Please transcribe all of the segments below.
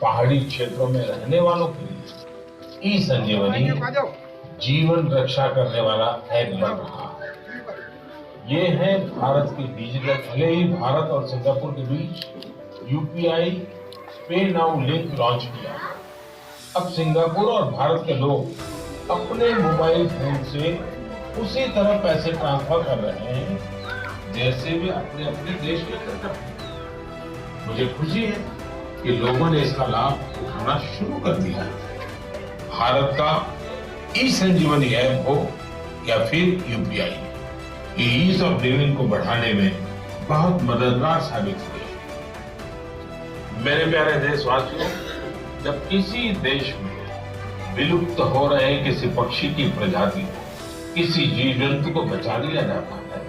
पहाड़ी क्षेत्रों में रहने वालों के लिए ई संजीवनी जीवन रक्षा करने वाला ऐप बन रहा है। ये है भारत की डिजिटल, भले ही भारत और सिंगापुर के बीच यूपीआई पे नाउ लिंक लॉन्च किया। अब सिंगापुर और भारत के लोग अपने मोबाइल फोन से उसी तरह पैसे ट्रांसफर कर रहे हैं जैसे वे अपने अपने देश में करते हैं। मुझे खुशी है कि लोगों ने इसका लाभ उठाना शुरू कर दिया है। भारत का ई संजीवनी ऐप हो या फिर यूपीआई, ये ईज ऑफ लिविंग को बढ़ाने में बहुत मददगार साबित हुए। मेरे प्यारे देशवासियों, जब किसी देश में विलुप्त हो रहे किसी पक्षी की प्रजाति को, किसी जीव जंतु को बचा लिया जाता है,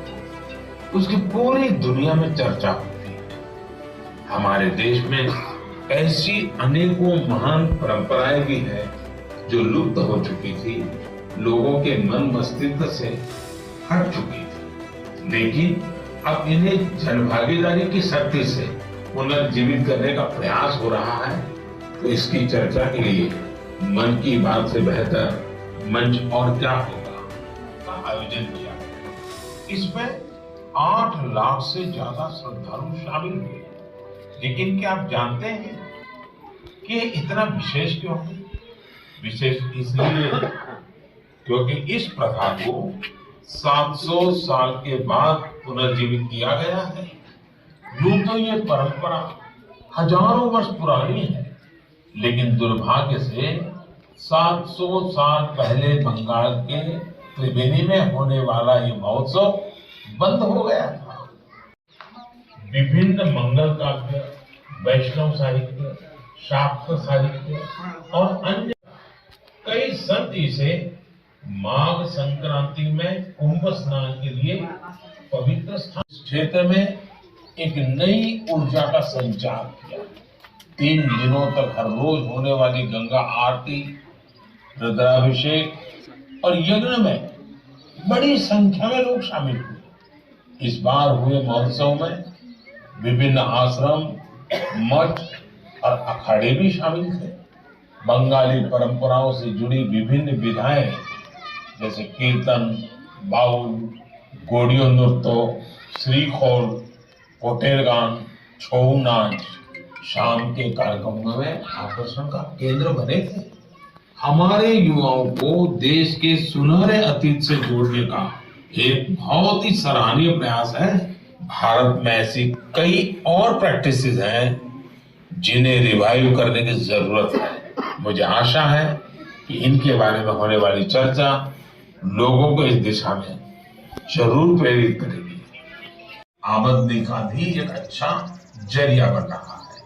उसकी पूरी दुनिया में चर्चा होती है। हमारे देश में ऐसी अनेकों महान परंपराएं भी हैं जो लुप्त हो चुकी थी, लोगों के मन मस्तिष्क से हट चुकी थी, लेकिन अब इन्हें जनभागीदारी की शक्ति से पुनर्जीवित करने का प्रयास हो रहा है। तो इसकी चर्चा के लिए मन की बात से बेहतर मंच और क्या होगा का आयोजन किया। इसमें 8 लाख से ज्यादा श्रद्धालु शामिल हुए। लेकिन क्या आप जानते हैं कि इतना विशेष क्यों है? विशेष इसलिए क्योंकि इस प्रथा को 700 साल के बाद पुनर्जीवित किया गया है। यूं तो ये परंपरा हजारों वर्ष पुरानी है, लेकिन दुर्भाग्य से 700 साल पहले बंगाल के त्रिवेणी में होने वाला ये महोत्सव बंद हो गया था। विभिन्न मंगल काव्य, वैष्णव साहित्य, शाक्त साहित्य और अन्य कई संत इसे माघ संक्रांति में कुंभ स्नान के लिए पवित्र स्थान, इस क्षेत्र में एक नई ऊर्जा का संचार किया। 3 दिनों तक हर रोज होने वाली गंगा आरती, रुद्राभिषेक और यज्ञ में बड़ी संख्या में लोग शामिल हुए। इस बार हुए महोत्सव में विभिन्न आश्रम, मठ और अखाड़े भी शामिल थे। बंगाली परंपराओं से जुड़ी विभिन्न विधाएं जैसे कीर्तन, बाउल, गोड़ियों नृत्य, श्रीखोल, पोटेर गान, छऊ नाच शाम के कार्यक्रमों में आकर्षण का केंद्र बने थे। हमारे युवाओं को देश के सुनहरे अतीत से जोड़ने का एक बहुत ही सराहनीय प्रयास है। भारत में ऐसी कई और प्रैक्टिसेस हैं जिन्हें रिवाइव करने की जरूरत है। मुझे आशा है कि इनके बारे में होने वाली चर्चा लोगों को इस दिशा में जरूर प्रेरित करेगी। आमदनी का भी एक अच्छा जरिया बन रहा है।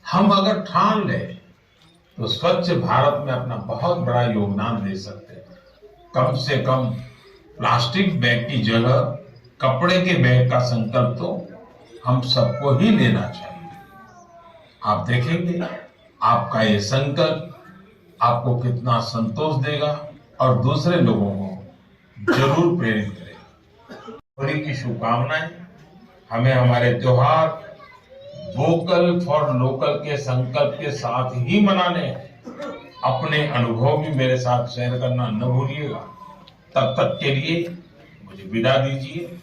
हम अगर ठान लें तो स्वच्छ भारत में अपना बहुत बड़ा योगदान दे सकते हैं। कम से कम प्लास्टिक बैग की जगह कपड़े के बैग का संकल्प तो हम सबको ही लेना चाहिए। आप देखेंगे आपका ये संकल्प आपको कितना संतोष देगा और दूसरे लोगों को जरूर प्रेरित करेगा। होली की शुभकामनाएं। हमें हमारे त्योहार वोकल फॉर लोकल के संकल्प के साथ ही मनाने हैं। अपने अनुभव भी मेरे साथ शेयर करना न भूलिएगा। तब तक के लिए मुझे विदा दीजिए।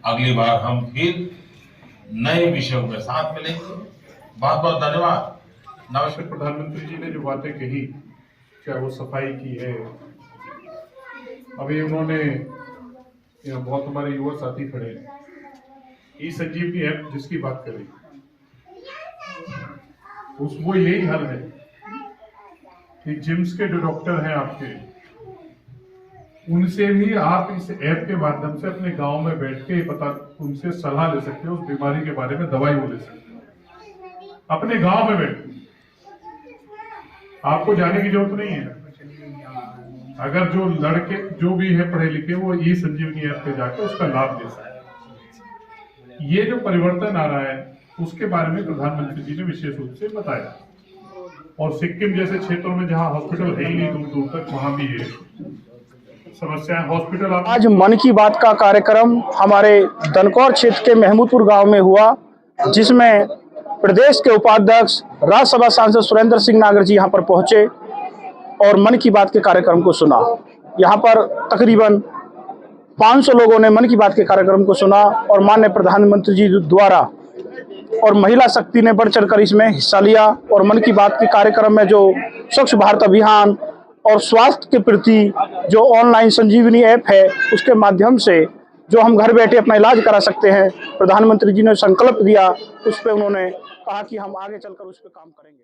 अगली बार हम फिर नए विषयों के साथ मिलेंगे। बहुत बहुत धन्यवाद। नमस्कार। प्रधानमंत्री जी ने जो बातें कही, चाहे वो सफाई की है, अभी उन्होंने बहुत हमारे युवा साथी खड़े हैं, ई संजीवनी ऐप जिसकी बात करें, वो यही हल है कि जिम्स के जो डॉक्टर हैं आपके, उनसे भी आप इस ऐप के माध्यम से अपने गांव में बैठ के उनसे सलाह ले सकते हो, उस बीमारी के बारे में दवाई वो ले सकते हो अपने गांव में बैठ के। आपको जाने की जरूरत नहीं है। अगर जो लड़के जो भी है पढ़े लिखे, वो ई संजीवनी ऐप पे जाकर उसका लाभ ले सकते। ये जो परिवर्तन आ रहा है उसके बारे में प्रधानमंत्री जी ने विशेष रूप से बताया। और सिक्किम जैसे क्षेत्रों में जहां हॉस्पिटल है ही नहीं दूर दूर तक, वहां भी है समस्या। हॉस्पिटल आज मन की बात का कार्यक्रम हमारे दनकौर क्षेत्र के महमूदपुर गांव में हुआ, जिसमें प्रदेश के उपाध्यक्ष राज्यसभा सांसद सुरेंद्र सिंह नागर जी यहाँ पर पहुंचे और मन की बात के कार्यक्रम को सुना। यहाँ पर तकरीबन 500 लोगों ने मन की बात के कार्यक्रम को सुना और माननीय प्रधानमंत्री जी द्वारा और महिला शक्ति ने बढ़ चढ़कर इसमें हिस्सा लिया और मन की बात के कार्यक्रम में जो स्वच्छ भारत अभियान और स्वास्थ्य के प्रति जो ऑनलाइन संजीवनी ऐप है उसके माध्यम से जो हम घर बैठे अपना इलाज करा सकते हैं, प्रधानमंत्री जी ने संकल्प दिया, उस पर उन्होंने कहा कि हम आगे चलकर उस पर काम करेंगे।